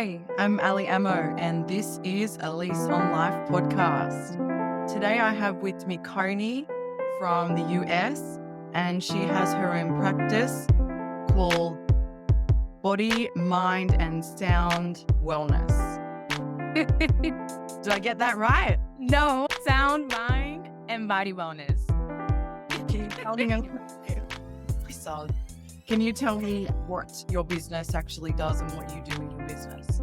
Hi, I'm Ali Amo, and this is a Lease on Life podcast. Today I have with me Koni from the US, and she has her own practice called Body, Mind, and Sound Wellness. Did I get that right? No, sound, mind, and body wellness. Can you tell me what your business actually does and what you do in your business?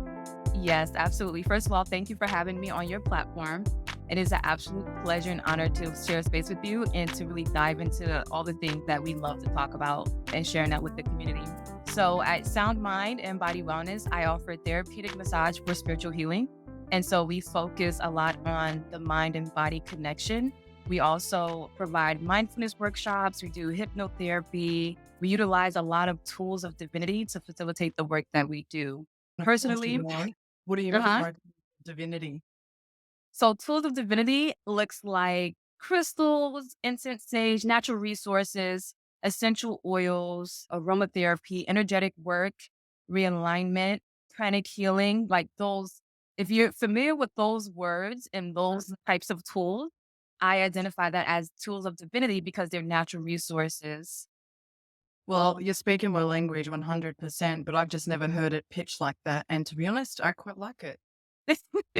Yes, absolutely. First of all, thank you for having me on your platform. It is an absolute pleasure and honor to share space with you and to really dive into all the things that we love to talk about and sharing that with the community. So at Sound Mind and Body Wellness, I offer therapeutic massage for spiritual healing. And so we focus a lot on the mind and body connection. We also provide mindfulness workshops. We do hypnotherapy. We utilize a lot of tools of divinity to facilitate the work that we do. Personally, What do you mean by divinity? so tools of divinity looks like crystals, incense sage, natural resources, essential oils, aromatherapy, energetic work, realignment, pranic healing, like those. If you're familiar with those words and those types of tools, I identify that as tools of divinity because they're natural resources. Well, you're speaking my language 100%, but I've just never heard it pitched like that. And to be honest, I quite like it.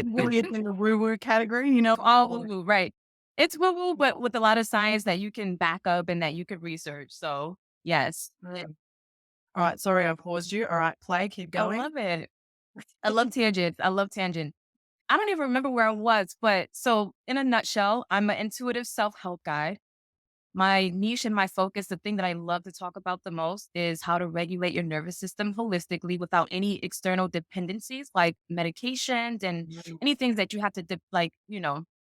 Really, it's in the woo-woo category, you know? All woo woo, right? It's woo woo, but with a lot of science that you can back up and that you can research. So yes, All right, sorry, I paused you. All right, play, keep I going. love it. I love tangents. I love tangent. I don't even remember where I was, but so in a nutshell, I'm an intuitive self-help guide. My niche and my focus, the thing that I love to talk about the most is how to regulate your nervous system holistically without any external dependencies like medications and anything that you have to, like,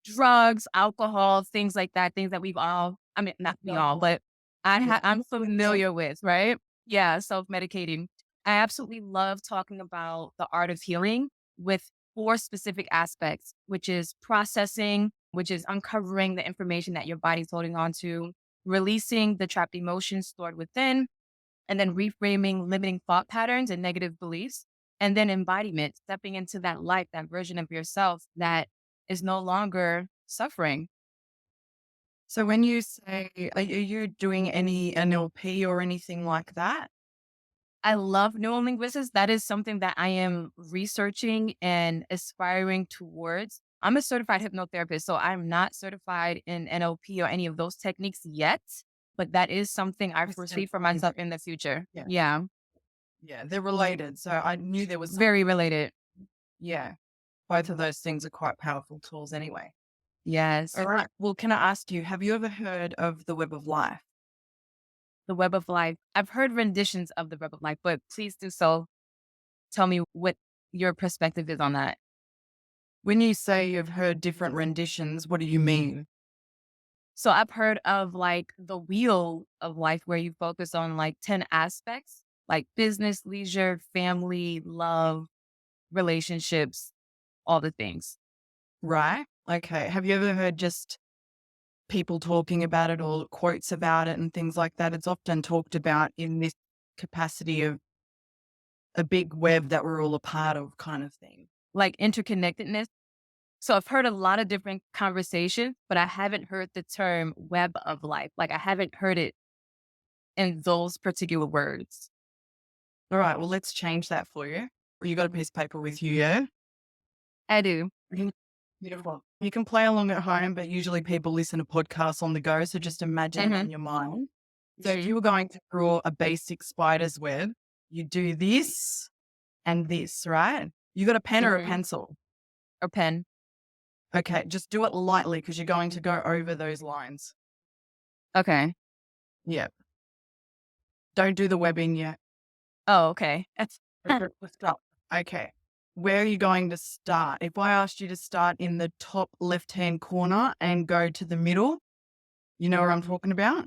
drugs, alcohol, things like that, things that we've all, I mean, not we all, but I'm familiar with, right? Yeah, self-medicating. I absolutely love talking about the art of healing with four specific aspects, which is processing, which is uncovering the information that your body's holding on to, releasing the trapped emotions stored within, and then reframing limiting thought patterns and negative beliefs. And then embodiment, stepping into that life, that version of yourself that is no longer suffering. So when you say, are you doing any NLP or anything like that? I love neurolinguistics. That is something that I am researching and aspiring towards. I'm a certified hypnotherapist, so I'm not certified in NLP or any of those techniques yet, but that is something I foresee for myself in the future. Yeah. Yeah, Yeah, they're related. So I knew there was some, very related. yeah, both of those things are quite powerful tools anyway. Yes. All right. Well, can I ask you, have you ever heard of the web of life? The web of life. I've heard renditions of the web of life, but please do so. Tell me what your perspective is on that. When you say you've heard different renditions, what do you mean? So I've heard of like the wheel of life where you focus on like 10 aspects, like business, leisure, family, love, relationships, all the things. Right. Okay. Have you ever heard just people talking about it or quotes about it and things like that? It's often talked about in this capacity of a big web that we're all a part of, kind of thing. Like interconnectedness. So I've heard a lot of different conversations, but I haven't heard the term web of life. Like I haven't heard it in those particular words. All right. Well, let's change that for you. You got a piece of paper with you, yeah? I do. Beautiful. You can play along at home, but usually people listen to podcasts on the go. So just imagine it in your mind. So if you were going to draw a basic spider's web, you do this and this, right? You got a pen or a pencil? Or pen. Okay, just do it lightly because you're going to go over those lines. Okay. Yep. Don't do the webbing yet. Oh, okay. Let's stop. Okay. Where are you going to start? If I asked you to start in the top left-hand corner and go to the middle, you know what I'm talking about?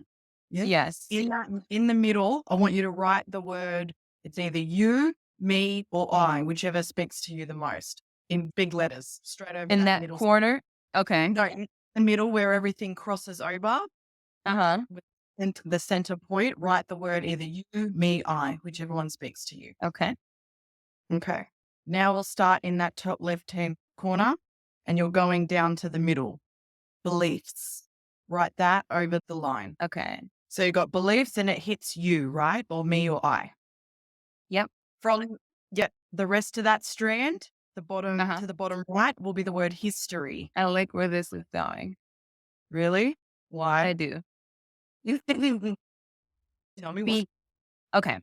Yeah. Yes. In the middle, I want you to write the word. It's either you, me, or I, whichever speaks to you the most, in big letters, straight over In that middle. corner. Okay. No, in the middle where everything crosses over. Uh-huh. And the center point, write the word either you, me, I, whichever one speaks to you. Okay. Okay. Now we'll start in that top left-hand corner and you're going down to the middle. Beliefs. Write that over the line. Okay. So you've got beliefs and it hits you, right? Or me or I. Yep. From the rest of that strand, the bottom Uh-huh. to the bottom right will be the word history. I like where this is going. Really? I Why? do. Tell me why. Be okay.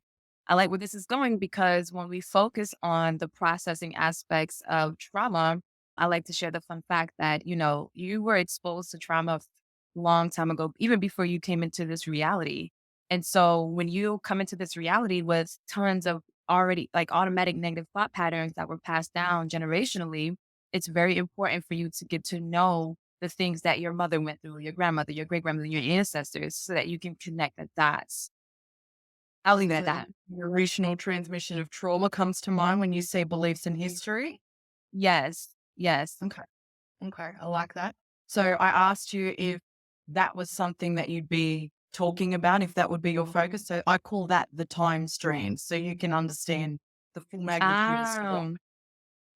I like where this is going because when we focus on the processing aspects of trauma, I like to share the fun fact that, you were exposed to trauma long time ago, even before you came into this reality. And so when you come into this reality with tons of already like automatic negative thought patterns that were passed down generationally, it's very important for you to get to know the things that your mother went through, your grandmother, your great grandmother, your ancestors, so that you can connect the dots. I'll leave it at So that. generational transmission of trauma comes to mind when you say beliefs in history. Yes. Yes. Okay. Okay. I like that. So I asked you if that was something that you'd be talking about, if that would be your focus. So I call that the time strand so you can understand the full magnitude of scope. Um,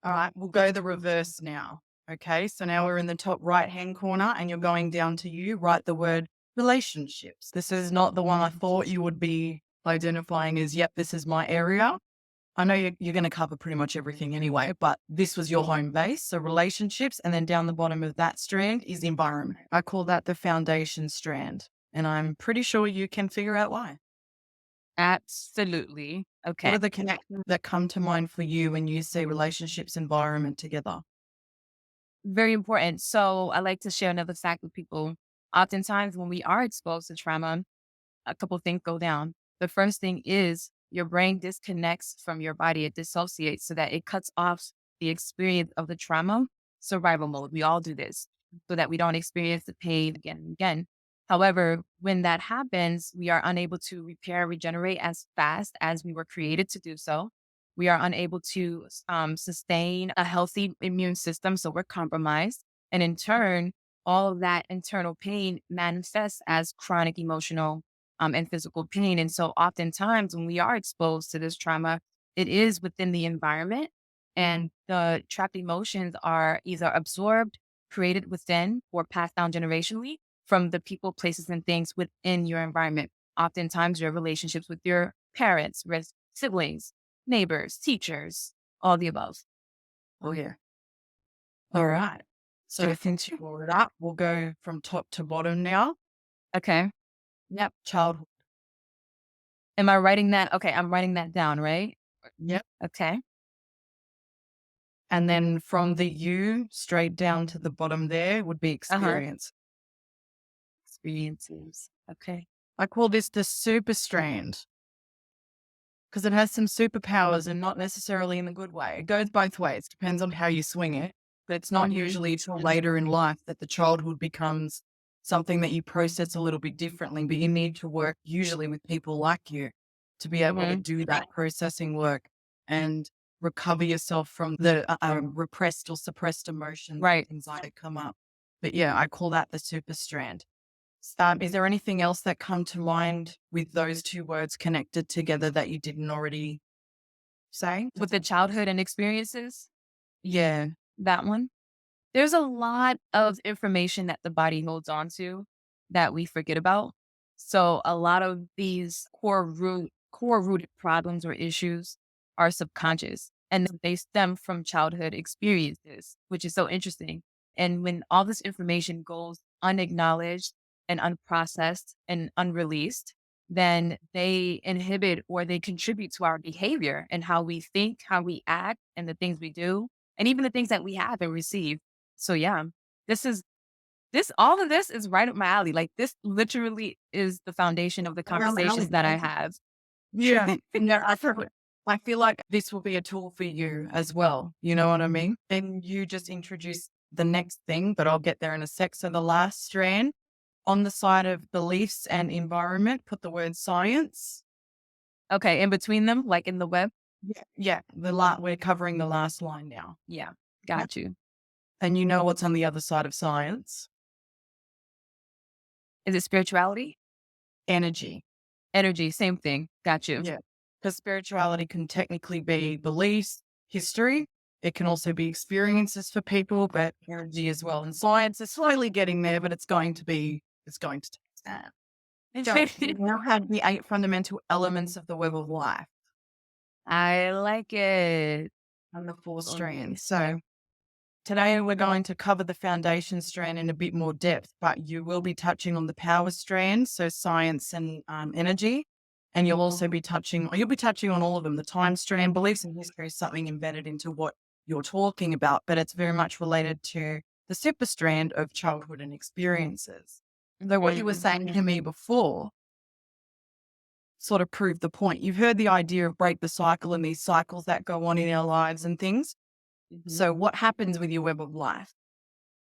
All right. We'll go the reverse now. Okay. So now we're in the top right hand corner and you're going down to you. Write the word relationships. This is not the one I thought you would be identifying as, yep, this is my area. I know you're going to cover pretty much everything anyway, but this was your home base. So relationships. And then down the bottom of that strand is environment. I call that the foundation strand. And I'm pretty sure you can figure out why. Absolutely. What Okay. are the connections that come to mind for you when you see relationships, environment together? Very important. So I like to share another fact with people. Oftentimes, when we are exposed to trauma, a couple things go down. The first thing is your brain disconnects from your body. It dissociates so that it cuts off the experience of the trauma. Survival mode. We all do this so that we don't experience the pain again and again. However, when that happens, we are unable to repair, regenerate as fast as we were created to do so. We are unable to sustain a healthy immune system. So we're compromised. And in turn, all of that internal pain manifests as chronic emotional and physical pain. And so oftentimes when we are exposed to this trauma, it is within the environment and the trapped emotions are either absorbed, created within, or passed down generationally from the people, places, and things within your environment. Oftentimes your relationships with your parents, with siblings, neighbors, teachers, all the above. Oh, yeah. All right. So since you brought it up, we'll go from top to bottom now. Okay. Yep. Childhood. Am I writing that? Okay, I'm writing that down, right? Yep. Okay. And then from the U straight down to the bottom there would be Uh-huh. experience. Experiences. Okay. I call this the super strand because it has some superpowers and not necessarily in the good way. It goes both ways, depends on how you swing it. But it's not Mhm. usually till later in life that the childhood becomes something that you process a little bit differently. But you need to work usually with people like you to be able to Mhm. do that processing work and recover yourself from the repressed or suppressed emotions and Right. things like that come up. But yeah, I call that the super strand. Is there anything else that come to mind with those two words connected together that you didn't already say? With the childhood and experiences, Yeah. that one. There's a lot of information that the body holds on to that we forget about. So a lot of these core rooted problems or issues are subconscious and they stem from childhood experiences, which is so interesting. And when all this information goes unacknowledged and unprocessed and unreleased, then they inhibit or they contribute to our behavior and how we think, how we act, and the things we do, and even the things that we have and receive. So yeah, this is all of this is right up my alley. Like this literally is the foundation of the conversations that I have. Yeah. No, I feel like this will be a tool for you as well. You know what I mean? And you just introduce the next thing, but I'll get there in a sec. So the last strand on the side of beliefs and environment, put the word science. Okay, in between them, like in the web. Yeah. Yeah. We're covering the last line now. Yeah, Yeah. got you. And you know what's on the other side of science? Is it spirituality? Energy. Energy, same thing. Got you. Yeah. Because spirituality can technically be beliefs, history. It can also be experiences for people, but energy as well. And science is slowly getting there, but it's going to take time. So we now have the 8 fundamental elements of the web of life I like it. and the 4 strands. So today we're going to cover the foundation strand in a bit more depth, but you will be touching on the power strands, so science and energy. And you'll be touching on all of them. The time strand, beliefs and history is something embedded into what you're talking about, but it's very much related to the super strand of childhood and experiences. So what you were saying to me before sort of proved the point. You've heard the idea of break the cycle and these cycles that go on in our lives and things. So what happens with your web of life?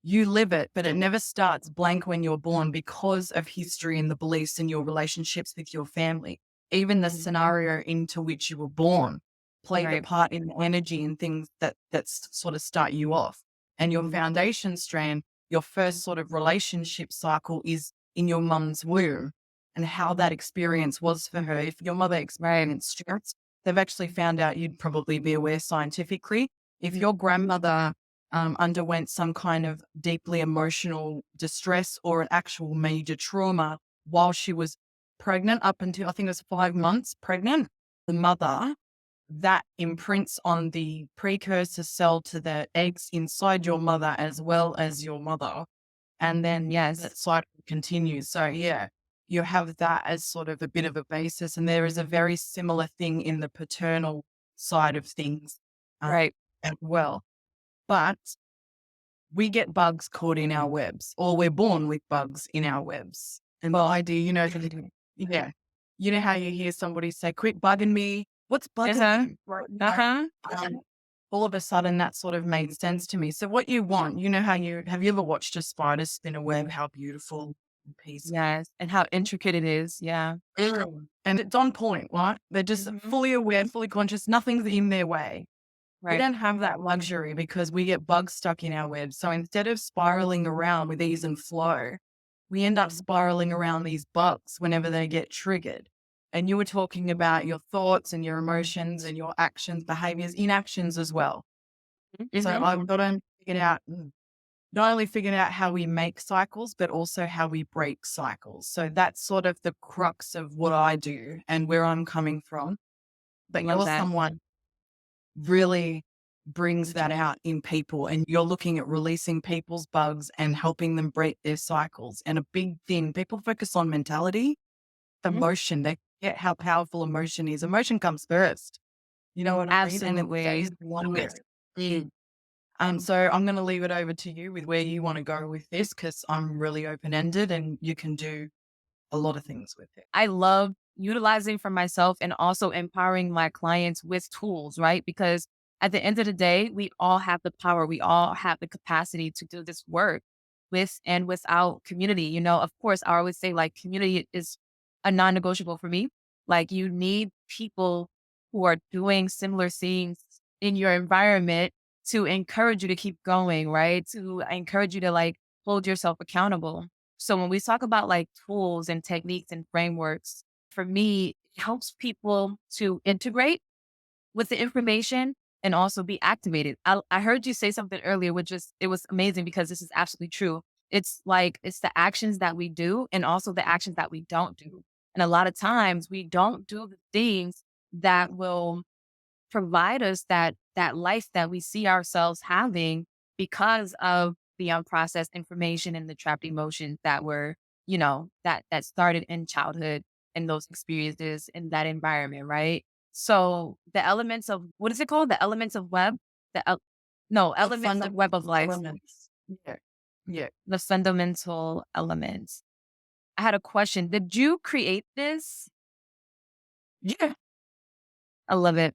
You live it, but it never starts blank when you're born because of history and the beliefs and your relationships with your family. Even the scenario into which you were born played a part in the energy and things that sort of start you off. And your foundation strand, your first sort of relationship cycle is in your mum's womb and how that experience was for her. If your mother experienced stress, they've actually found out you'd probably be aware scientifically. If your grandmother underwent some kind of deeply emotional distress or an actual major trauma while she was pregnant, up until I think it was 5 months pregnant, the mother, that imprints on the precursor cell to the eggs inside your mother as well as your mother. And then, that cycle continues. So, you have that as sort of a bit of a basis. And there is a very similar thing in the paternal side of things as well. But we get bugs caught in our webs, or we're born with bugs in our webs. And the idea, you know how you hear somebody say, "Quit bugging me." What's bugging you? Right? All of a sudden, that sort of made sense to me. So, what you want, how have you ever watched a spider spin a web? How beautiful and peaceful. Yes. And how intricate it is. Yeah. And it's on point, right? They're just fully aware, fully conscious. Nothing's in their way. We don't have that luxury because we get bugs stuck in our web. So instead of spiraling around with ease and flow, we end up spiraling around these bugs whenever they get triggered. And you were talking about your thoughts and your emotions and your actions, behaviors, inactions as well. So I've not only figured out how we make cycles, but also how we break cycles. So that's sort of the crux of what I do and where I'm coming from. But you're someone really brings that out in people, and you're looking at releasing people's bugs and helping them break their cycles. And a big thing, people focus on mentality, emotion. They get how powerful emotion is. Emotion comes first. You know what I mean? And it stays the longest. So I'm going to leave it over to you with where you want to go with this, because I'm really open-ended and you can do a lot of things with it. I love utilizing for myself and also empowering my clients with tools, right? Because at the end of the day, we all have the power. We all have the capacity to do this work with and without community. Of course, I always say like community is a non-negotiable for me. Like you need people who are doing similar things in your environment to encourage you to keep going, right? To encourage you to like hold yourself accountable. So when we talk about like tools and techniques and frameworks, for me, it helps people to integrate with the information and also be activated. I heard you say something earlier, it was amazing because this is absolutely true. It's the actions that we do and also the actions that we don't do. And a lot of times we don't do the things that will provide us that life that we see ourselves having because of the unprocessed information and the trapped emotions that were, that started in childhood and those experiences in that environment, right? So the elements of what is it called? The elements of web? The el- no, elements of web of life. Elements. Yeah. The fundamental elements. I had a question. Did you create this? Yeah. I love it.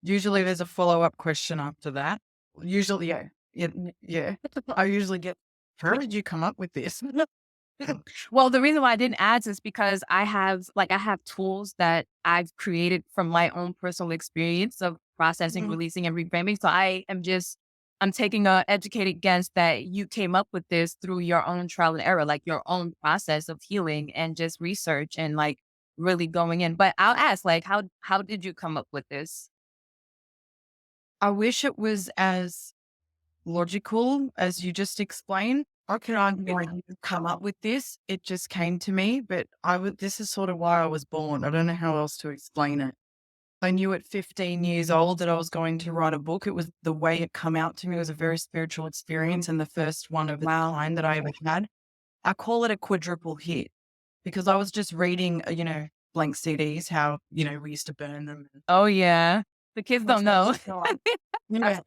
Usually there's a follow-up question after that. Usually, yeah. I usually get, how did you come up with this? Well, the reason why I didn't ask is because I have tools that I've created from my own personal experience of processing, releasing, and reframing. So I'm taking a educated guess that you came up with this through your own trial and error, like your own process of healing and just research and like really going in. But I'll ask, like, how did you come up with this? I wish it was as logical as you just explained. I could argue I didn't come up with this. It just came to me, but this is sort of why I was born. I don't know how else to explain it. I knew at 15 years old that I was going to write a book. It was the way it come out to me. It was a very spiritual experience and the first one of its kind that I ever had. I call it a quadruple hit because I was just reading, blank CDs, how, we used to burn them. Oh, yeah. The kids don't know. Yeah.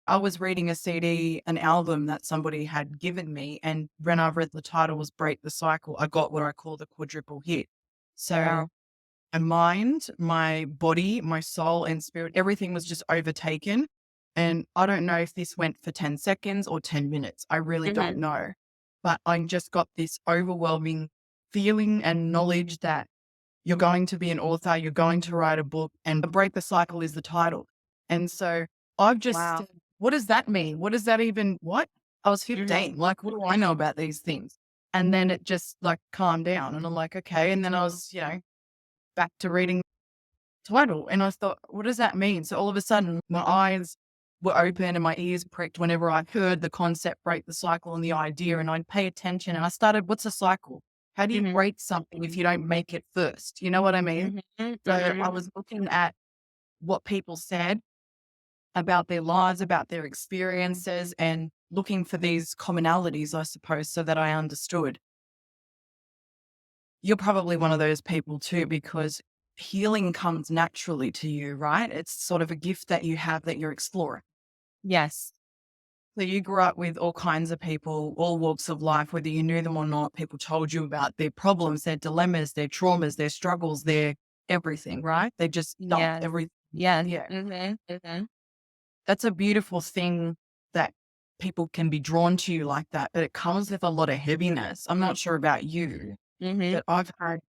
I was reading a CD, an album that somebody had given me. And when I read the title was Break the Cycle, I got what I call the quadruple hit. So Wow. my mind, my body, my soul and spirit, everything was just overtaken. And I don't know if this went for 10 seconds or 10 minutes. I really don't Mhm. know. But I just got this overwhelming feeling and knowledge that you're going to be an author, you're going to write a book, and Break the Cycle is the title. And so I've just Wow. said, what does that mean? What does that even, what? I was Mhm. 15. Like, what do I know about these things? And then it just like calmed down and I'm like, okay. And then I was, back to reading title. And I thought, what does that mean? So all of a sudden, my eyes were open and my ears pricked whenever I heard the concept break the cycle and the idea. And I'd pay attention and I started, what's a cycle? How do you Mhm. break something if you don't make it first? You know what I mean? Mhm. So I Mhm. was looking at what people said about their lives, about their experiences, and looking for these commonalities, I suppose, so that I understood. You're probably one of those people too, because healing comes naturally to you, right? It's sort of a gift that you have that you're exploring. Yes. So you grew up with all kinds of people, all walks of life, whether you knew them or not. People told you about their problems, their dilemmas, their traumas, their struggles, their everything, right? They just dumped Yes. everything. Yes. Yeah. Mhm. Mhm. That's a beautiful thing that people can be drawn to you like that, but it comes with a lot of heaviness. I'm not sure about you, Mhm. but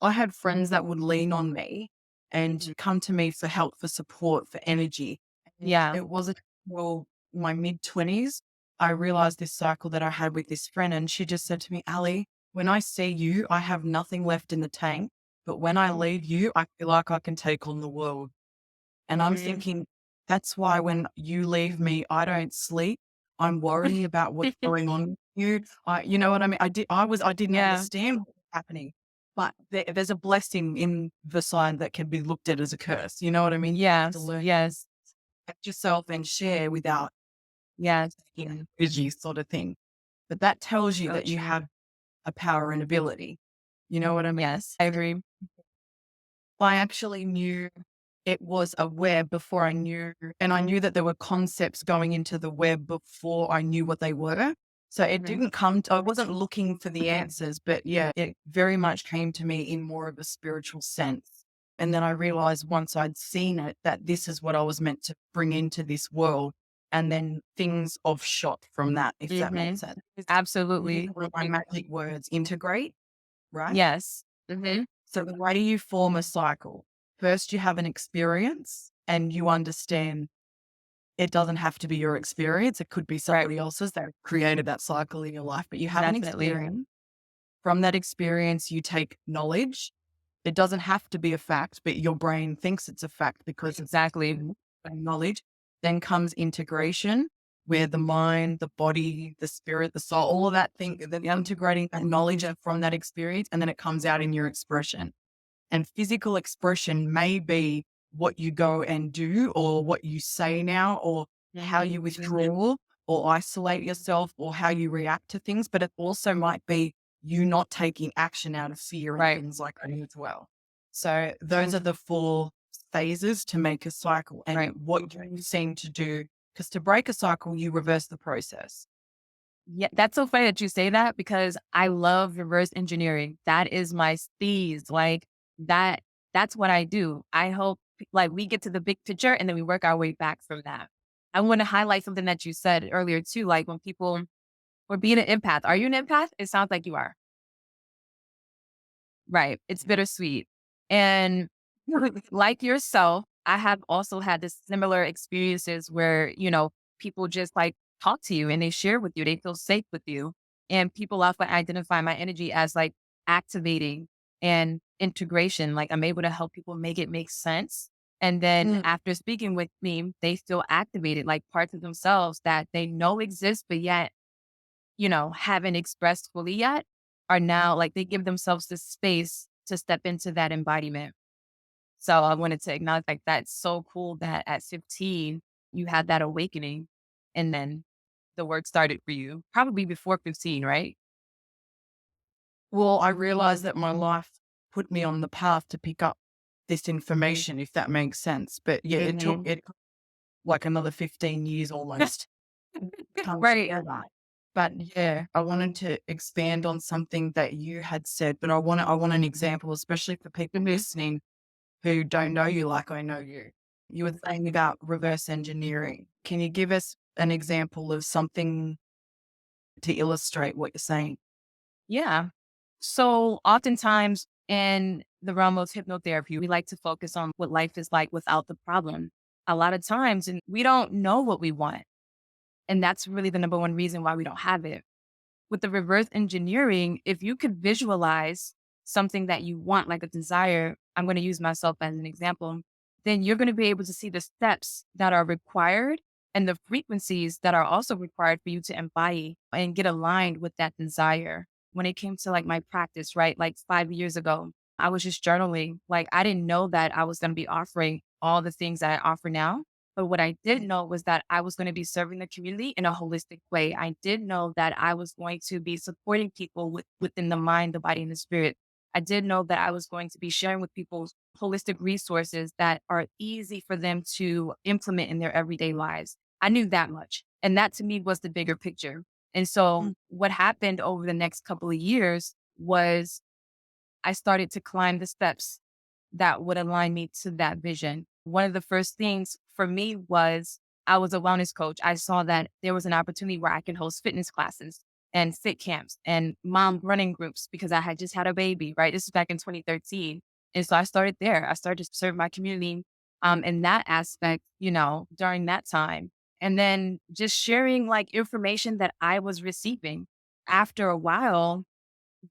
I had friends that would lean on me and Mhm. come to me for help, for support, for energy. And Yeah. it wasn't well my mid-20s, I realized this cycle that I had with this friend, and she just said to me, Ali, when I see you, I have nothing left in the tank, but when I leave you, I feel like I can take on the world. And I'm Mhm. thinking, that's why when you leave me, I don't sleep. I'm worrying about what's going on with you. You know what I mean? I didn't Yeah. understand what was happening, but there's a blessing in the side that can be looked at as a curse. You know what I mean? You have to Yes. learn to Yes. protect yourself and share without, Yes. busy sort of thing. But that tells you So that you true. have a power and ability. You know what I mean? Yes. I agree. I actually knew it was a web before I knew that there were concepts going into the web before I knew what they were. So it Mhm. didn't I wasn't looking for the answers, but yeah, it very much came to me in more of a spiritual sense. And then I realized once I'd seen it that this is what I was meant to bring into this world. And then things offshot from that, if that makes Mhm. sense. These Absolutely. are my magic words: integrate, right? Yes. Mhm. So the way you form a cycle, first you have an experience and you understand it doesn't have to be your experience. It could be Right. somebody else's that created that cycle in your life, but you have an Definitely. experience. From that experience, you take knowledge. It doesn't have to be a fact, but your brain thinks it's a fact because it's Exactly. knowledge. Then comes integration, where the mind, the body, the spirit, the soul, all of that thing, then integrating that knowledge from that experience, and then it comes out in your expression. And physical expression may be what you go and do or what you say now or how Mhm. you withdraw or isolate yourself or how you react to things, but it also might be you not taking action out of fear and Right. things like that as well. So those are the four phases to make a cycle and Right. what you seem to do. Because to break a cycle, you reverse the process. Yeah, that's so funny that you say that because I love reverse engineering. That is my steez. Like that, that's what I do. I hope like we get to the big picture and then we work our way back from that. I want to highlight something that you said earlier too. Like when people were being an empath. Are you an empath? It sounds like you are. Right. It's bittersweet. And like yourself, I have also had this similar experiences where, people just like talk to you and they share with you, they feel safe with you. And people often identify my energy as like activating and integration. Like I'm able to help people make it make sense. And then Mm. after speaking with me, they still activated like parts of themselves that they know exist, but yet, haven't expressed fully yet, are now like they give themselves the space to step into that embodiment. So I wanted to acknowledge like that's so cool that at 15 you had that awakening and then the work started for you. Probably before 15, right? Well, I realized that my life put me on the path to pick up this information, if that makes sense. But yeah, it took Mhm. it like another 15 years almost to come Right. together. But yeah, I wanted to expand on something that you had said, but I want an example, especially for people listening who don't know you like I know you. You were saying about reverse engineering. Can you give us an example of something to illustrate what you're saying? Yeah. So oftentimes in the realm of hypnotherapy, we like to focus on what life is like without the problem. A lot of times, and we don't know what we want. And that's really the number one reason why we don't have it. With the reverse engineering, if you could visualize something that you want, like a desire, I'm going to use myself as an example, then you're going to be able to see the steps that are required and the frequencies that are also required for you to embody and get aligned with that desire. When it came to like my practice, right? Like 5 years ago, I was just journaling. Like I didn't know that I was going to be offering all the things that I offer now. But what I did know was that I was going to be serving the community in a holistic way. I did know that I was going to be supporting people within the mind, the body, and the spirit. I did know that I was going to be sharing with people holistic resources that are easy for them to implement in their everyday lives. I knew that much. And that to me was the bigger picture. And so Mm. what happened over the next couple of years was I started to climb the steps that would align me to that vision. One of the first things for me was I was a wellness coach. I saw that there was an opportunity where I can host fitness classes and fit camps and mom running groups because I had just had a baby, right? This is back in 2013. And so I started there. I started to serve my community in that aspect, during that time. And then just sharing like information that I was receiving. After a while,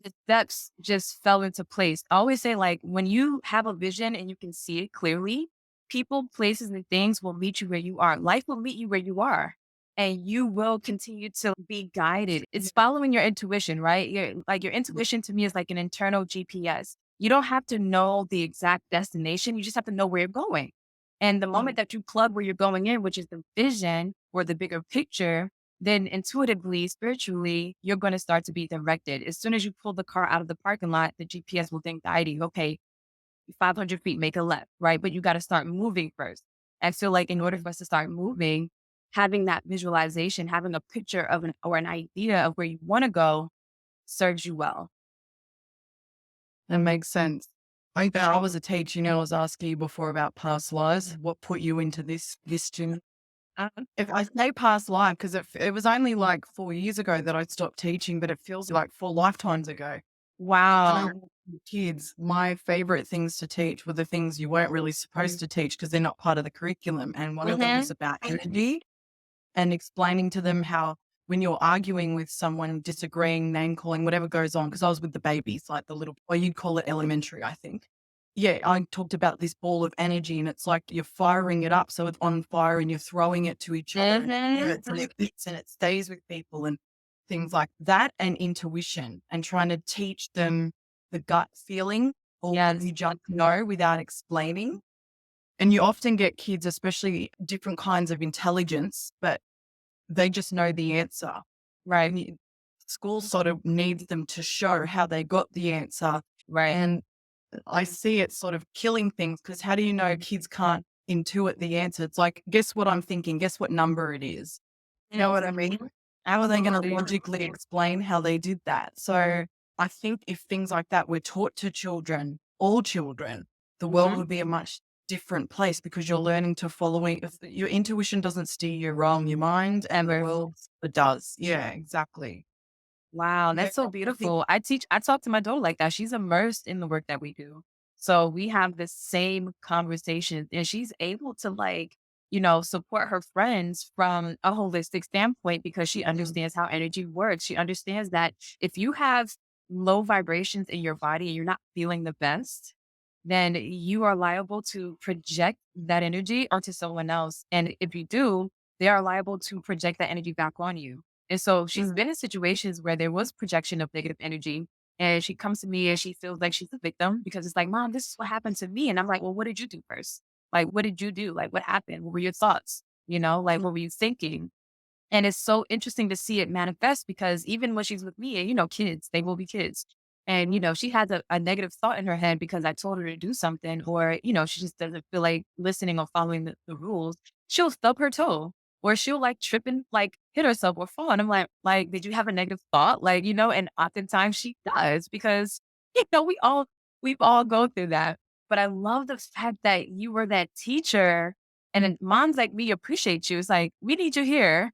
the steps just fell into place. I always say, like, when you have a vision and you can see it clearly, people, places, and things will meet you where you are. Life will meet you where you are, and you will continue to be guided. It's following your intuition, right? Your intuition to me is like an internal GPS. You don't have to know the exact destination, you just have to know where you're going. And the moment that you plug where you're going in, which is the vision or the bigger picture, then intuitively, spiritually, you're going to start to be directed. As soon as you pull the car out of the parking lot, the GPS will then guide you. Okay, 500 feet, make a left, right? But you got to start moving first. I feel like in order for us to start moving, having that visualization, having a picture of an idea of where you want to go serves you well. That makes sense. I was a teacher, I was asking you before about past lives. What put you into this gym? If I say past life, because it was only like 4 years ago that I stopped teaching, but it feels like 4 lifetimes ago. And I Wow. remember kids, my favorite things to teach were the things you weren't really supposed to teach because they're not part of the curriculum. And one of them was Hmm. about energy and explaining to them how when you're arguing with someone, disagreeing, name calling, whatever goes on, because I was with the babies, like the little, or you'd call it elementary, I think. Yeah, I talked about this ball of energy and it's like you're firing it up. So it's on fire and you're throwing it to each other and Hmm. it hits and it stays with people and things like that and intuition and trying to teach them the gut feeling or Yes. you just know without explaining. And you often get kids, especially different kinds of intelligence, but they just know the answer. Right. And school sort of needs them to show how they got the answer. Right. And I see it sort of killing things because how do you know kids can't intuit the answer? It's like, guess what I'm thinking? Guess what number it is? You know what I mean? How are they going to logically explain how they did that? So I think if things like that were taught to children, all children, the world Mhm. would be a much different place because you're learning to following if your intuition doesn't steer you wrong, your mind and the world it does. Yeah, exactly. Wow, Yeah, that's so I think beautiful. I talk to my daughter like that. She's immersed in the work that we do. So we have the same conversation and she's able to like, support her friends from a holistic standpoint because she understands how energy works. She understands that if you have low vibrations in your body and you're not feeling the best, then you are liable to project that energy onto someone else. And if you do, they are liable to project that energy back on you. And so she's been in situations where there was projection of negative energy. And she comes to me and she feels like she's a victim because it's like, Mom, this is what happened to me. And I'm like, well, what did you do first? Like, what did you do? Like, what happened? What were your thoughts? Like, what were you thinking? And it's so interesting to see it manifest because even when she's with me, and kids, they will be kids. And, she has a negative thought in her head because I told her to do something, or, she just doesn't feel like listening or following the rules. She'll stub her toe or she'll like trip and like hit herself or fall. And I'm like, did you have a negative thought? And oftentimes she does because, we've all gone through that. But I love the fact that you were that teacher and then moms like me appreciate you. It's like, we need you here.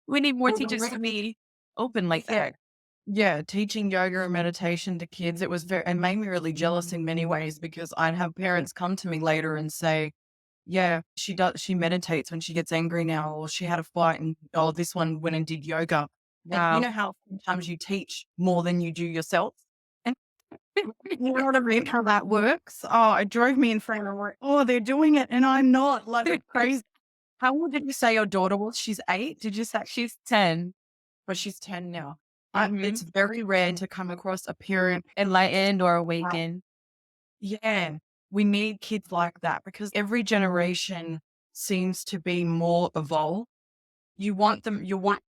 We need more teachers to be open like Yeah. that. Yeah, teaching yoga and meditation to kids, it was very, it made me really jealous in many ways because I'd have parents come to me later and say, yeah, she meditates when she gets angry now, or she had a fight and, oh, this one went and did yoga. And you Wow. know how sometimes you teach more than you do yourself? And you know what I mean? How that works? Oh, it drove me insane. I'm like, oh, they're doing it and I'm not, like, it's crazy. How old did you say your daughter was? She's 8? Did you say? She's 10. But she's 10 now. Mhm. It's very rare to come across a parent. Enlightened or Wow. awakened. Yeah, we need kids like that because every generation seems to be more evolved. You want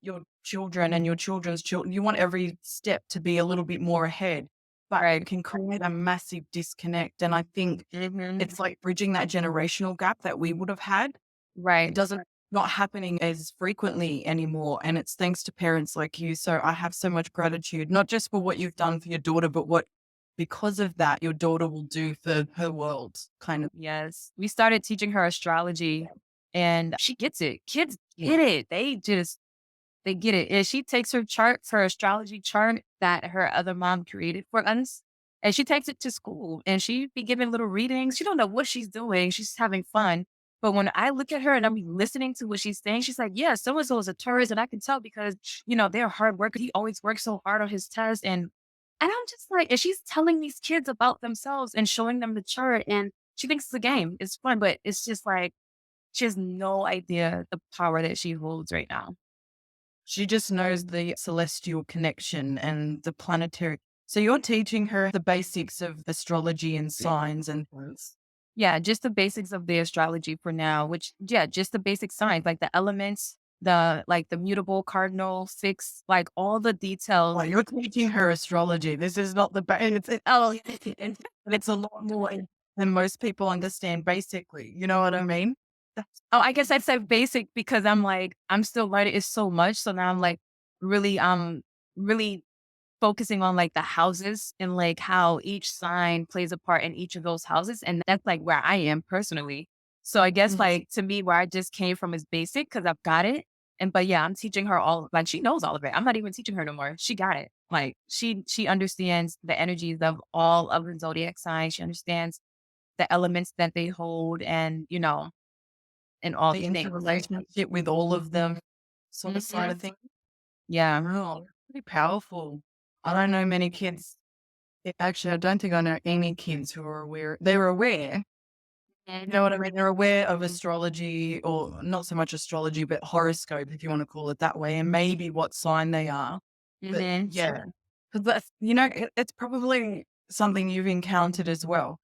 your children and your children's children, you want every step to be a little bit more ahead, but it Right. can create a massive disconnect. And I think Mhm. it's like bridging that generational gap that we would have had. It Right. doesn't not happening as frequently anymore, and it's thanks to parents like you. So I have so much gratitude, not just for what you've done for your daughter, but what because of that your daughter will do for her world, kind of. Yes. We started teaching her astrology and she gets it. Kids Yeah. get it. They get it. And she takes her charts, her astrology chart that her other mom created for us. And she takes it to school and she be giving little readings. She don't know what she's doing. She's having fun. But when I look at her and I'm listening to what she's saying, she's like, yeah, so and so is a tourist. And I can tell because, they're hard workers. He always works so hard on his test. And I'm just like, and she's telling these kids about themselves and showing them the chart. And she thinks it's a game. It's fun, but it's just like she has no idea the power that she holds right now. She just knows the celestial connection and the planetary. So you're teaching her the basics of astrology and signs and things. Yeah, just the basics of the astrology for now, which yeah, just the basic signs, like the elements, the mutable, cardinal, fixed, like all the details. Well, you're teaching her astrology. This is not the it's a lot more than most people understand. Basically, you know what I mean? That's Oh, I guess I said basic because I'm like, I'm still learning it's so much. So now I'm like really really focusing on like the houses and like how each sign plays a part in each of those houses. And that's like where I am personally. So I guess Mhm. like to me, where I just came from is basic because I've got it. But yeah, I'm teaching her all like she knows all of it. I'm not even teaching her no more. She got it. Like she understands the energies of all of the zodiac signs. She understands the elements that they hold and all The the things. interrelationship with all of them, sort of side Mhm. of things. Yeah. Oh, pretty powerful. I don't know many kids. Actually, I don't think I know any kids who are aware. They're aware. You know what I mean? They're aware of astrology, or not so much astrology, but horoscope, if you want to call it that way, and maybe what sign they are. But Mhm. yeah, because that's it's probably something you've encountered as well.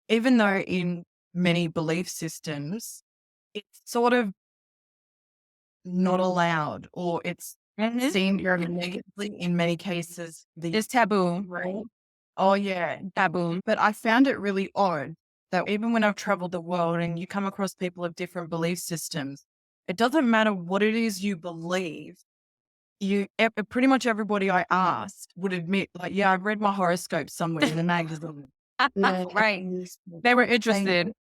Even though in many belief systems, it's sort of not allowed, or it's Mhm. seen very negatively in many cases. The It's taboo. right? Oh yeah, Taboo. but I found it really odd that even when I've traveled the world and you come across people of different belief systems, it doesn't matter what it is you believe. Pretty much everybody I asked would admit, like, yeah, I've read my horoscope somewhere in a magazine. Yeah, Right. They were they interested.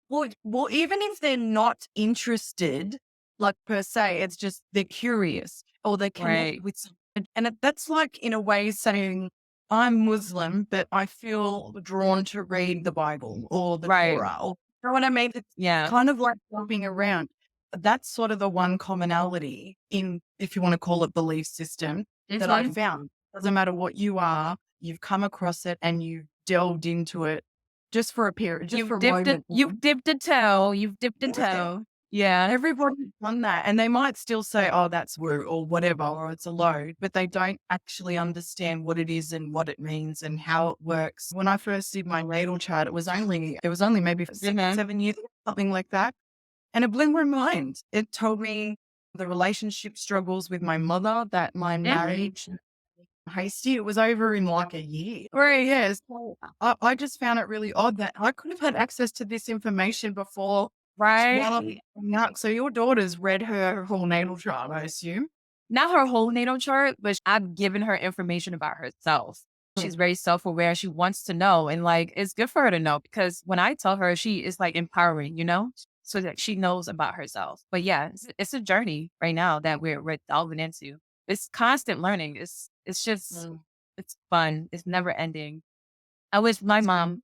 well, even if they're not interested, like per se, it's just they're curious or they connect Right. with something. And that's like, in a way, saying, I'm Muslim, but I feel drawn to read the Bible or the Right. Torah. Or, you know what I mean? It's Yeah. kind of like jumping around. That's sort of the one commonality in, if you want to call it belief system, that I Mhm. found. Doesn't matter what you are, you've come across it and you've delved into it just for a period, just for a moment. You've dipped a toe. You've dipped a toe. Yeah. Everybody's done that, and they might still say, "Oh, that's woo," or whatever, or it's a load, but they don't actually understand what it is and what it means and how it works. When I first did my natal chart, it was only maybe for 6, Mhm. 7 years, something like that, and it blew my mind. It told me the relationship struggles with my mother, that my marriage hasty. It was over in like a year. Right. Yes. So I just found it really odd that I could have had access to this information before. While I'm Right. young. So your daughter's read her whole natal chart, I assume. Not her whole natal chart, but I've given her information about herself. She's very self-aware. She wants to know. And like, it's good for her to know because when I tell her, she is like empowering, so that she knows about herself. But yeah, it's a journey right now that we're delving into. It's constant learning. It's just, Mm. it's fun. It's never ending. I wish my mom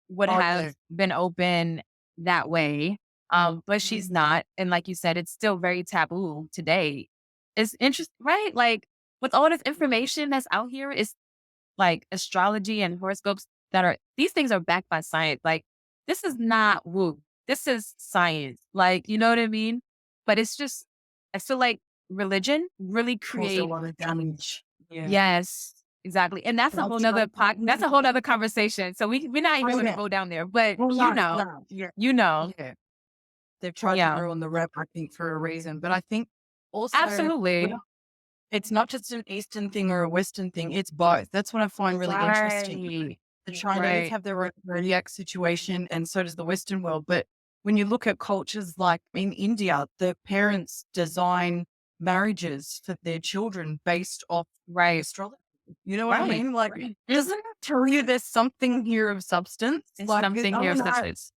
would Oh, have yeah. been open that way. But she's not. And like you said, it's still very taboo today. It's interesting, right? Like with all this information that's out here, it's like astrology and horoscopes these things are backed by science. Like this is not woo. This is science. Like, you know what I mean? But it's just, I feel like religion really Caused a create. lot of damage. Yeah. Yes, exactly. And that's a whole nother that's a whole nother conversation. So we're not even Oh, going to yeah. go down there, but Well, no. Yeah. you know, Yeah. They've tried to yeah, ruin the rep, I think, for a reason. But I think also absolutely. it's not just an Eastern thing or a Western thing, it's both. That's what I find really interesting. Right. The Chinese Right. have their own zodiac situation, and so does the Western world. But when you look at cultures like in India, the parents design marriages for their children based off Right. astrology. You know what I Right. mean? Like, Right. doesn't it tell you there's something here of substance? It's Like, something I here don't know. since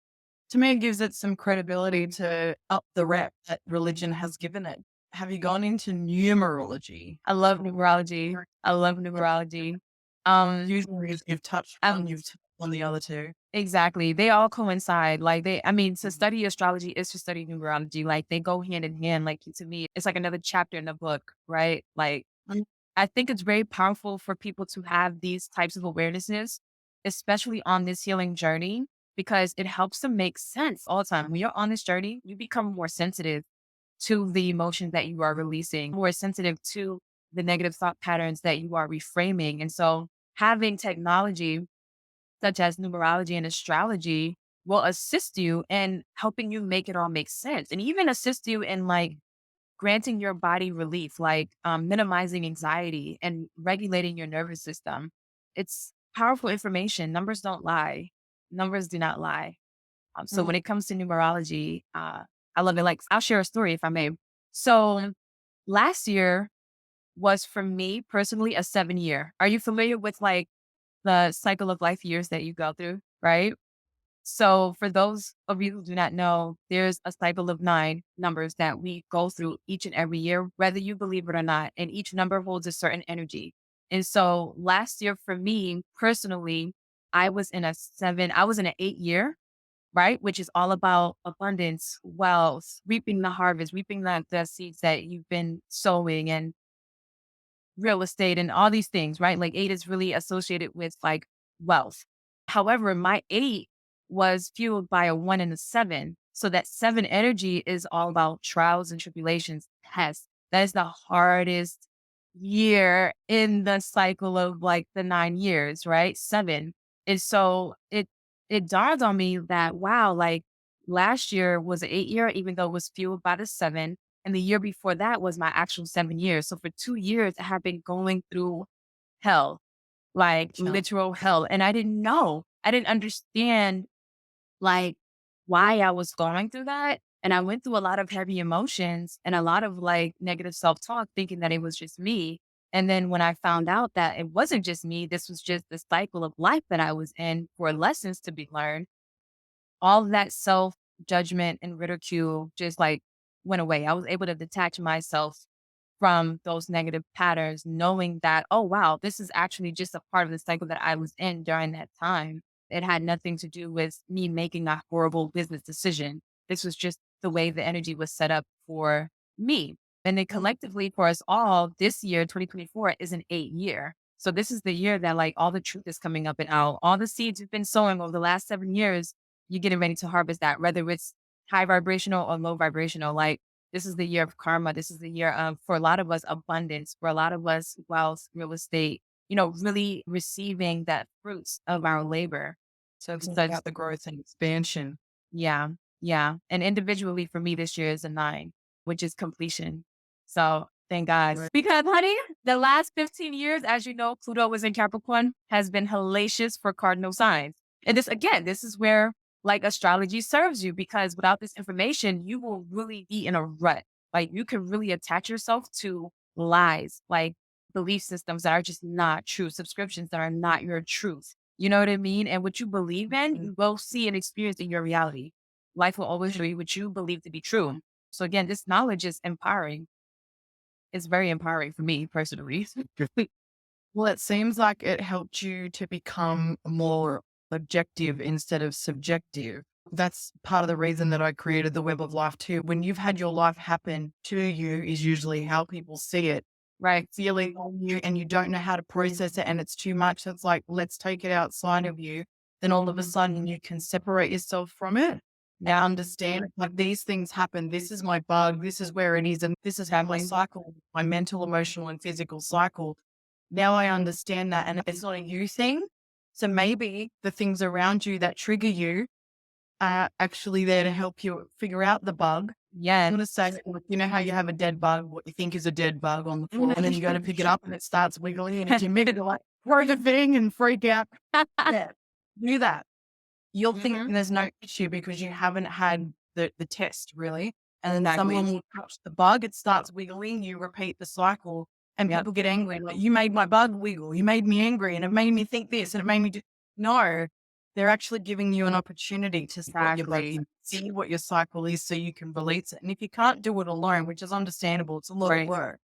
To me, it gives it some credibility to up the rep that religion has given it. Have you gone into numerology? I love numerology. I love numerology. Um, Usually, you've touched um, one, you've touched on the other two. exactly. They all coincide. Like I mean, to study astrology is to study numerology. Like they go hand in hand. Like to me, it's like another chapter in the book, right? Like Mm. I think it's very powerful for people to have these types of awarenesses, especially on this healing journey, because it helps them make sense all the time. When you're on this journey, you become more sensitive to the emotions that you are releasing, more sensitive to the negative thought patterns that you are reframing. And so having technology such as numerology and astrology will assist you in helping you make it all make sense and even assist you in like granting your body relief, like minimizing anxiety and regulating your nervous system. It's powerful information. Numbers don't lie. Numbers do not lie. So when Mhm. it comes to numerology, I love it. Like I'll share a story if I may. So last year was for me personally a 7 year. Are you familiar with like the cycle of life years that you go through? Right. So for those of you who do not know, there's a cycle of 9 numbers that we go through each and every year, whether you believe it or not. And each number holds a certain energy. And so last year for me personally, I was in an 8 year, right? Which is all about abundance, wealth, reaping the harvest, reaping the seeds that you've been sowing and real estate and all these things, right? Like eight is really associated with like wealth. However, my eight was fueled by a one and a seven. So that seven energy is all about trials and tribulations, tests. That is the hardest year in the cycle of like the 9 years, right? Seven. And so it dawned on me that wow, like last year was an 8 year, even though it was fueled by the seven. And the year before that was my actual 7 years. So for 2 years, I had been going through hell, like Chill. literal hell. And I didn't know, I didn't understand like why I was going through that. And I went through a lot of heavy emotions and a lot of like negative self talk, thinking that it was just me. And then when I found out that it wasn't just me, this was just the cycle of life that I was in for lessons to be learned, all of that self judgment and ridicule just like went away. I was able to detach myself from those negative patterns, knowing that, oh, wow, this is actually just a part of the cycle that I was in during that time. It had nothing to do with me making a horrible business decision. This was just the way the energy was set up for me. And then collectively for us all, this year, 2024, is an 8 year. So this is the year that like all the truth is coming up and out. All the seeds you've been sowing over the last 7 years, you're getting ready to harvest that, whether it's high vibrational or low vibrational. Like this is the year of karma. This is the year of, for a lot of us, abundance. For a lot of us, wealth, real estate, really receiving that fruits of our labor. So it's all So about the growth and expansion. yeah, yeah. And individually for me this year is a 9, which is completion. So thank God. Right. Because honey, the last 15 years, as you know, Pluto was in Capricorn, has been hellacious for cardinal signs. And this, again, this is where like astrology serves you, because without this information, you will really be in a rut. Like you can really attach yourself to lies, like belief systems that are just not true, subscriptions that are not your truth. You know what I mean? And what you believe in, Mhm. you will see and experience in your reality. Life will always show you what you believe to be true. So again, this knowledge is empowering. It's very empowering for me personally. Well, it seems like it helped you to become more objective instead of subjective. That's part of the reason that I created the Web of Life too. When you've had your life happen to you is usually how people see it, Right. feeling on you, and you don't know how to process it and it's too much. So it's like, let's take it outside of you. Then all of a sudden you can separate yourself from it and understand like these things happen. This is my bug. This is where it is. And this is how my cycle, my mental, emotional, and physical cycle. Now I understand that. And it's not a you thing. So maybe the things around you that trigger you are actually there to help you figure out the bug. Yeah. I'm going to say, like, you know how you have a dead bug, what you think is a dead bug on the floor, and then you go to pick it up and it starts wiggling, and you maybe like throw the thing and freak out. Yeah, do that. You'll think there's no issue because you haven't had the test really. And then Exactly. someone will touch the bug, it starts wiggling, you repeat the cycle, and Yep. people get angry. Like, you made my bug wiggle, you made me angry, and it made me think this, and it made me do. No, they're actually giving you an opportunity to see what your bug Exactly. is, see what your cycle is so you can release it. And if you can't do it alone, which is understandable, it's a lot of Right. work.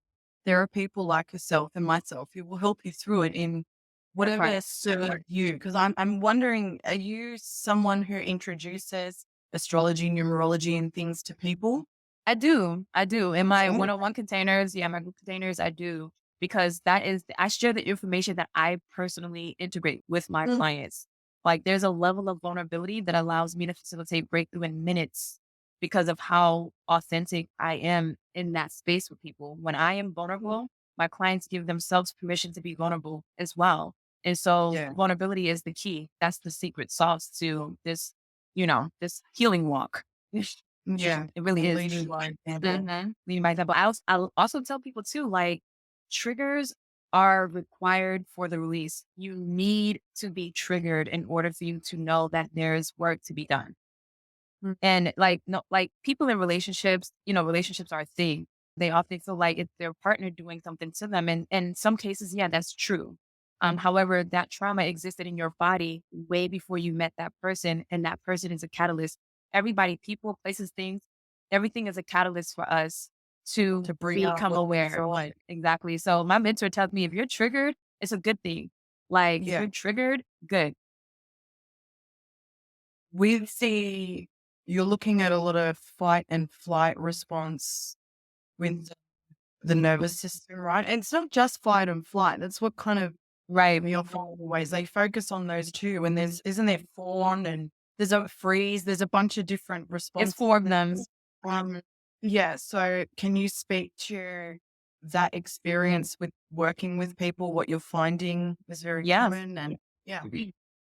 There are people like yourself and myself who will help you through it in whatever Right. serves you. Because I'm wondering, are you someone who introduces astrology, numerology, and things to people? I do. I do. In my Oh, one-on-one containers, yeah, my group containers, I do. Because that is, I share the information that I personally integrate with my mm, clients. Like there's a level of vulnerability that allows me to facilitate breakthrough in minutes because of how authentic I am in that space with people. When I am vulnerable, my clients give themselves permission to be vulnerable as well. And so yeah, vulnerability is the key. That's the secret sauce to this, this healing walk. yeah. It really And is. leading by example. Leading by example. I'll also tell people too, like triggers are required for the release. You need to be triggered in order for you to know that there's work to be done. Mm, And like, no, like people in relationships, relationships are a thing. They often feel like it's their partner doing something to them. And in some cases, yeah, that's true. However, that trauma existed in your body way before you met that person, and that person is a catalyst. Everybody, people, places, things, everything is a catalyst for us to to bring out become what's aware. inside. Exactly. So my mentor tells me if you're triggered, it's a good thing. Like if Yeah. you're triggered, good. We see you're looking at a lot of fight and flight response with the nervous system, right? And it's not just fight and flight. That's what kind of Right. your ways they focus on those too. And there's isn't there fawn and there's a freeze. There's a bunch of different It's responses. 4 of them. Um, yeah. So can you speak to that experience with working with people? What you're finding is very Yeah. common, and yeah,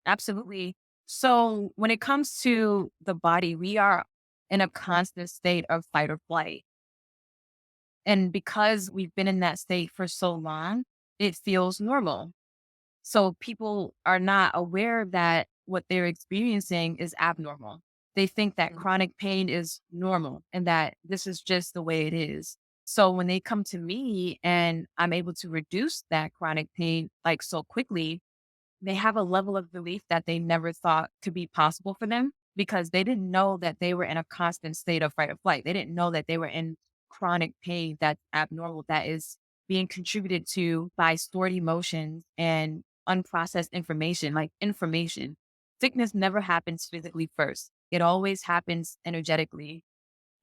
Absolutely. So when it comes to the body, we are in a constant state of fight or flight. And because we've been in that state for so long, it feels normal. So people are not aware that what they're experiencing is abnormal. They think that chronic pain is normal and that this is just the way it is. So when they come to me and I'm able to reduce that chronic pain like so quickly, they have a level of relief that they never thought could be possible for them because they didn't know that they were in a constant state of fight or flight. They didn't know that they were in chronic pain that's abnormal, that is being contributed to by stored emotions and unprocessed information, like information. Sickness never happens physically first. It always happens energetically,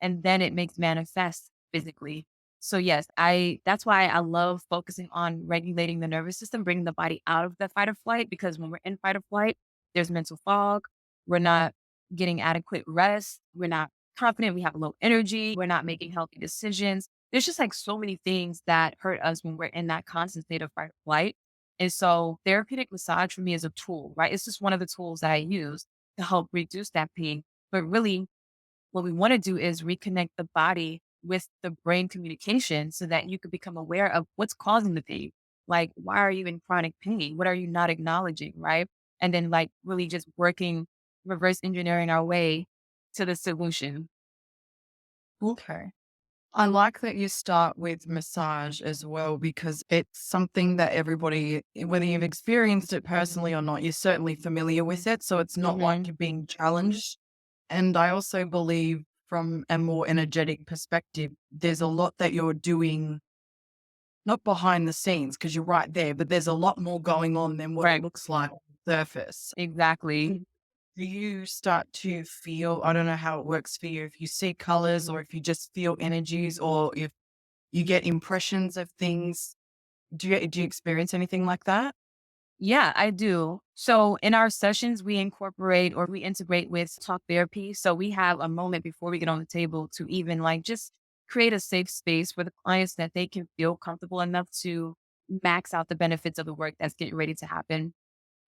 and then it makes manifest physically. So yes, that's why I love focusing on regulating the nervous system, bringing the body out of the fight or flight, because when we're in fight or flight, there's mental fog. We're not getting adequate rest. We're not confident. We have low energy. We're not making healthy decisions. There's just like so many things that hurt us when we're in that constant state of fight or flight. And so therapeutic massage for me is a tool, right? It's just one of the tools that I use to help reduce that pain. But really, what we want to do is reconnect the body with the brain communication so that you could become aware of what's causing the pain. Like, why are you in chronic pain? What are you not acknowledging? Right. And then, like, really just working, reverse engineering our way to the solution. Okay. I like that you start with massage as well because it's something that everybody, whether you've experienced it personally or not, you're certainly familiar with it. So it's not like Hmm. you're being challenged. And I also believe from a more energetic perspective, there's a lot that you're doing, not behind the scenes, because you're right there, but there's a lot more going on than what it Right. looks like on the surface. Exactly. Do you start to feel, I don't know how it works for you, if you see colors or if you just feel energies or if you get impressions of things? Do you experience anything like that? Yeah, I do. So in our sessions, we incorporate or we integrate with talk therapy. So we have a moment before we get on the table to even like just create a safe space for the clients that they can feel comfortable enough to max out the benefits of the work that's getting ready to happen.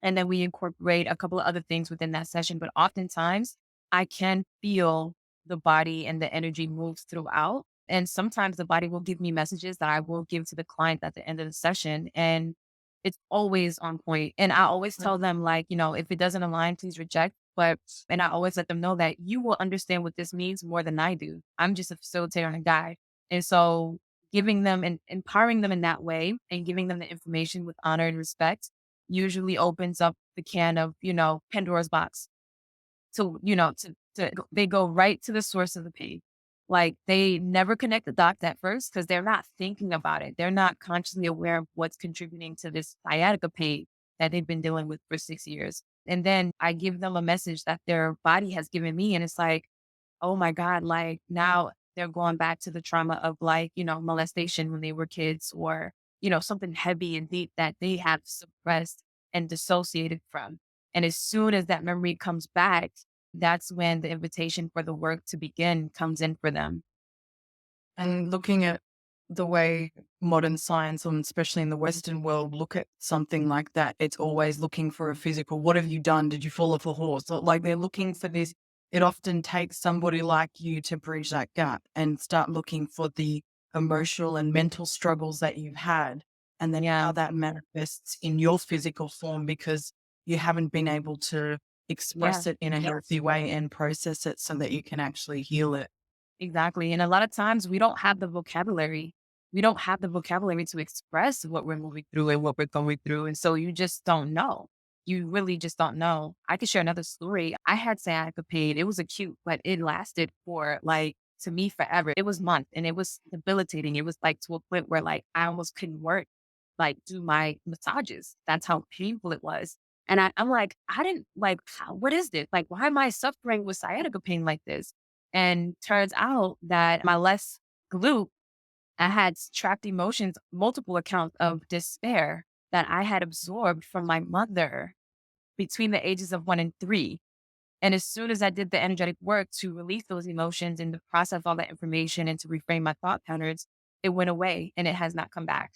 And then we incorporate a couple of other things within that session. But oftentimes I can feel the body and the energy moves throughout. And sometimes the body will give me messages that I will give to the client at the end of the session. And it's always on point. And I always tell them, like, if it doesn't align, please reject. And I always let them know that you will understand what this means more than I do. I'm just a facilitator and a guide. And so giving them and empowering them in that way and giving them the information with honor and respect usually opens up the can of, Pandora's box. So, they go right to the source of the pain. Like they never connect the dots at first because they're not thinking about it. They're not consciously aware of what's contributing to this sciatica pain that they've been dealing with for 6 years. And then I give them a message that their body has given me. And it's like, oh my God, like now they're going back to the trauma of like, molestation when they were kids or, something heavy and deep that they have suppressed and dissociated from. And as soon as that memory comes back, that's when the invitation for the work to begin comes in for them. And looking at the way modern science, and especially in the Western world, look at something like that, it's always looking for a physical. What have you done? Did you fall off a horse? Or, like they're looking for this. It often takes somebody like you to bridge that gap and start looking for the emotional and mental struggles that you've had, and then how Yeah, that manifests in your physical form because you haven't been able to yeah. express it in a healthy way and process it so that you can actually heal it. Exactly. And a lot of times we don't have the vocabulary. We don't have the vocabulary to express what we're moving through and what we're going through. And so you just don't know. You really just don't know. I could share another story. I had sciatica pain. It was acute, but it lasted for like, to me, forever. It was months and it was debilitating. It was like to a point where like I almost couldn't work, like do my massages. That's how painful it was. And I'm like, I didn't like, what is this? Like, why am I suffering with sciatica pain like this? And turns out that my left glute, I had trapped emotions, multiple accounts of despair that I had absorbed from my mother between the ages of 1 and 3. And as soon as I did the energetic work to release those emotions and to process all that information and to reframe my thought patterns, it went away and it has not come back.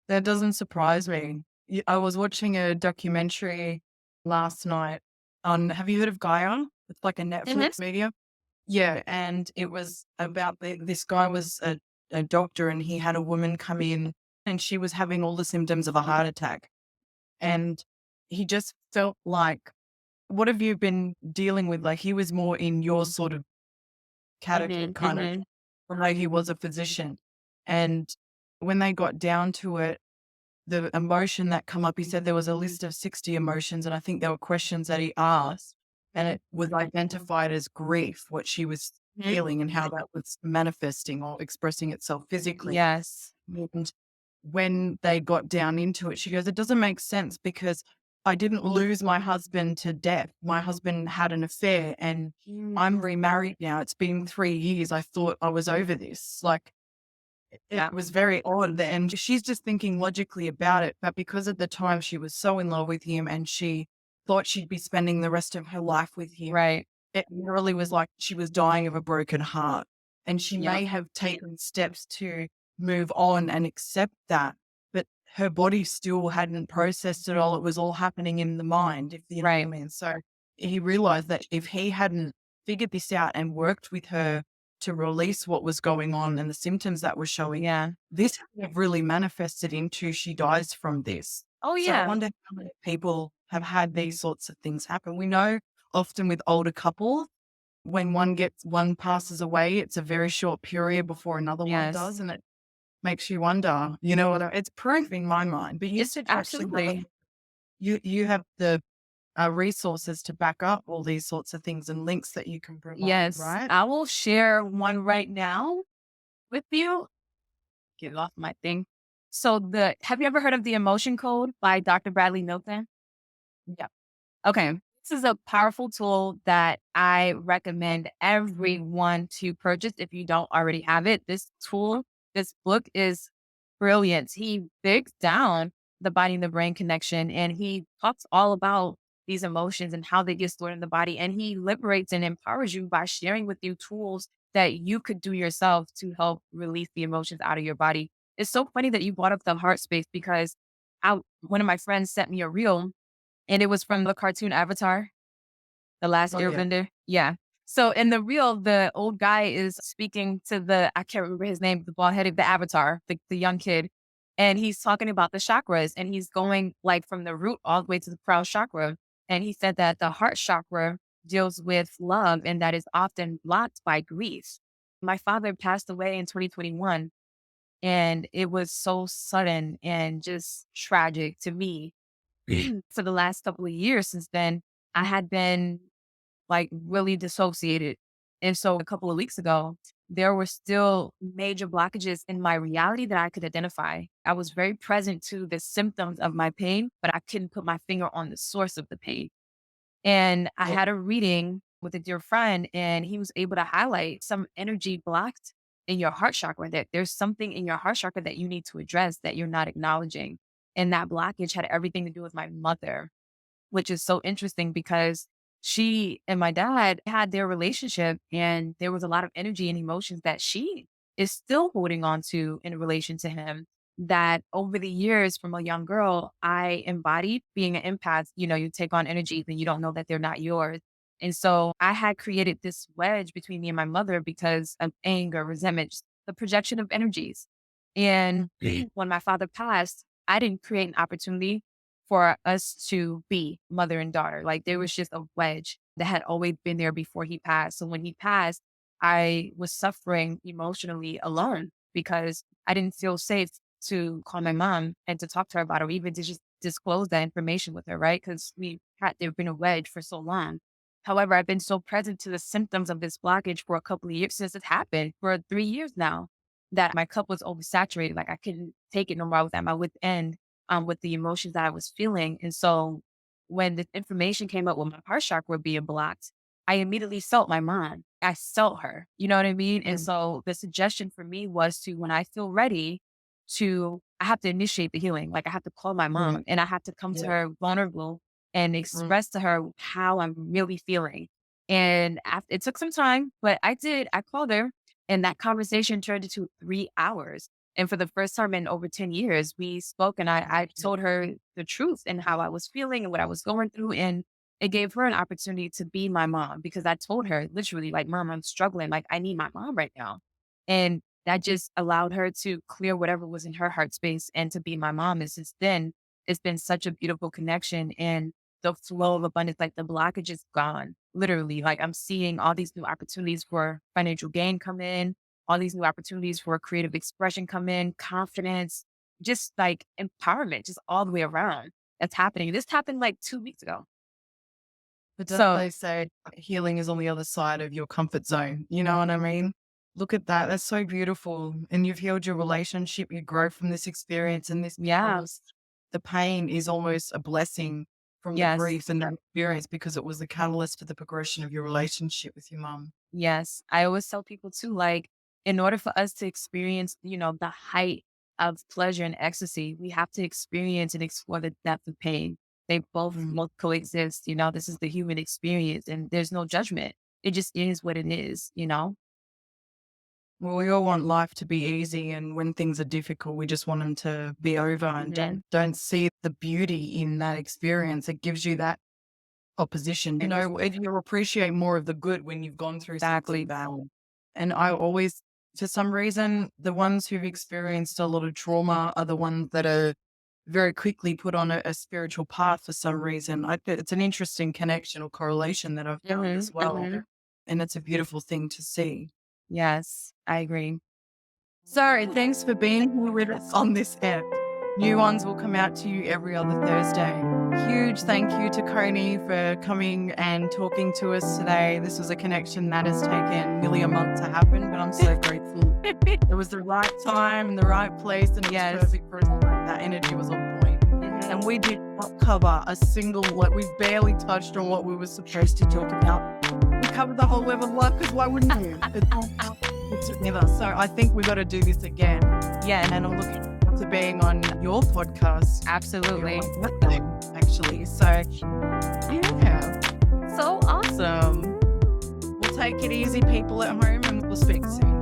That doesn't surprise me. I was watching a documentary last night on, have you heard of Gaia? It's like a Mhm. Netflix media. Yeah, and it was about this guy was a doctor and he had a woman come in and she was having all the symptoms of a heart attack. And he just felt like, what have you been dealing with? Like he was more in your sort of category, Mhm. kind of, Mhm. from like he was a physician. And when they got down to it, the emotion that come up, he said there was a list of 60 emotions, and I think there were questions that he asked, and it was identified as grief, what she was Mhm. feeling and how that was manifesting or expressing itself physically. Yes. And when they got down into it, she goes, it doesn't make sense because I didn't lose my husband to death. My husband had an affair and I'm remarried now. It's been 3 years. I thought I was over this. Like, Yeah. it was very odd. And she's just thinking logically about it. But because at the time she was so in love with him and she thought she'd be spending the rest of her life with him, Right. it really was like she was dying of a broken heart. And she Yep. may have taken steps to move on and accept that, but her body still hadn't processed it all. It was all happening in the mind, if you know what I Right. mean. So he realized that if he hadn't figured this out and worked with her to release what was going on and the symptoms that were showing, Yeah. this have really manifested into she dies from this. Oh, So I yeah. wonder how many people have had these sorts of things happen. We know often with older couples, when one passes away, it's a very short period before another one Yes. does, and it makes you wonder, you know what? It's proof in my mind. But you It's said you actually absolutely. you have the resources to back up all these sorts of things and links that you can provide, Yes. right? I will share one right now with you. Get off my thing. So have you ever heard of the emotion code by Dr. Bradley Milton? Yeah. Okay. This is a powerful tool that I recommend everyone to purchase if you don't already have it. This book is brilliant. He breaks down the body and the brain connection and he talks all about these emotions and how they get stored in the body. And he liberates and empowers you by sharing with you tools that you could do yourself to help release the emotions out of your body. It's so funny that you brought up the heart space because one of my friends sent me a reel and it was from the cartoon Avatar, The Last Oh yeah. Airbender. Yeah. So in the reel, the old guy is speaking to I can't remember his name, the bald headed, the avatar, the young kid. And he's talking about the chakras and he's going like from the root all the way to the crown chakra. And he said that the heart chakra deals with love and that is often blocked by grief. My father passed away in 2021 and it was so sudden and just tragic to me for the last couple of years since then, I had been like really dissociated. And so a couple of weeks ago, there were still major blockages in my reality that I could identify. I was very present to the symptoms of my pain, but I couldn't put my finger on the source of the pain. And I Yeah. had a reading with a dear friend, and he was able to highlight some energy blocked in your heart chakra, that there's something in your heart chakra that you need to address that you're not acknowledging. And that blockage had everything to do with my mother, which is so interesting because she and my dad had their relationship and there was a lot of energy and emotions that she is still holding on to in relation to him that over the years from a young girl I embodied being an empath. You know, you take on energies and you don't know that they're not yours. And so I had created this wedge between me and my mother because of anger, resentment, just the projection of energies. And when my father passed, I didn't create an opportunity for us to be mother and daughter. Like there was just a wedge that had always been there before he passed. So when he passed, I was suffering emotionally alone because I didn't feel safe to call my mom and to talk to her about it, or even to just disclose that information with her, right? Because there've been a wedge for so long. However, I've been so present to the symptoms of this blockage for a couple of years since it happened for 3 years now that my cup was oversaturated. Like I couldn't take it no more. I was at my wit's end with the emotions that I was feeling. And so when the information came up with my heart chakra being blocked, I immediately felt my mom. I felt her. You know what I mean? And Mm, so the suggestion for me was to, when I feel ready I have to initiate the healing. Like I have to call my yeah. mom and I have to come to Yeah. her vulnerable and Mm, express to her how I'm really feeling. And it took some time, but I did. I called her and that conversation turned into 3 hours. And for the first time in over 10 years, we spoke and I told her the truth and how I was feeling and what I was going through. And it gave her an opportunity to be my mom because I told her literally, like, Mom, I'm struggling. Like, I need my mom right now. And that just allowed her to clear whatever was in her heart space and to be my mom. And since then, it's been such a beautiful connection and the flow of abundance, like the blockage is gone. Literally, like I'm seeing all these new opportunities for financial gain come in, all these new opportunities for creative expression come in, confidence, just like empowerment, just all the way around. That's happening. This happened like 2 weeks ago. but don't So they say healing is on the other side of your comfort zone? You know what I mean? Look at that. That's so beautiful. And you've healed your relationship. You grow from this experience, and this yeah, becomes the pain is almost a blessing from the Yes. grief and that experience because it was the catalyst for the progression of your relationship with your mum. Yes. I always tell people too, like, in order for us to experience, the height of pleasure and ecstasy, we have to experience and explore the depth of pain. They both Mm. coexist. This is the human experience and there's no judgment. It just is what it is. Well, we all want life to be easy, and when things are difficult, we just want them to be over and Mhm. don't see the beauty in that experience. It gives you that opposition. And you appreciate more of the good when you've gone through something Exactly. bad. And I always, for some reason, the ones who've experienced a lot of trauma are the ones that are very quickly put on a spiritual path for some reason. It's an interesting connection or correlation that I've found Hmm. as well. And it's a beautiful thing to see. Yes, I agree. So thanks for being here with us on this app. New ones will come out to you every other Thursday. Huge thank you to Koni for coming and talking to us today. This was a connection that has taken nearly a month to happen, but I'm so grateful. It was the right time and the right place, and it was Yes. perfect for us. That energy was on point. Mhm. And we did not cover a single, we barely touched on what we were supposed to talk about. We covered the whole web of life because why wouldn't you? It's together. So I think we've got to do this again. Yeah, And I'm looking forward to being on your podcast. absolutely. Actually. So yeah. So awesome. We'll take it easy, people at home, and we'll speak soon.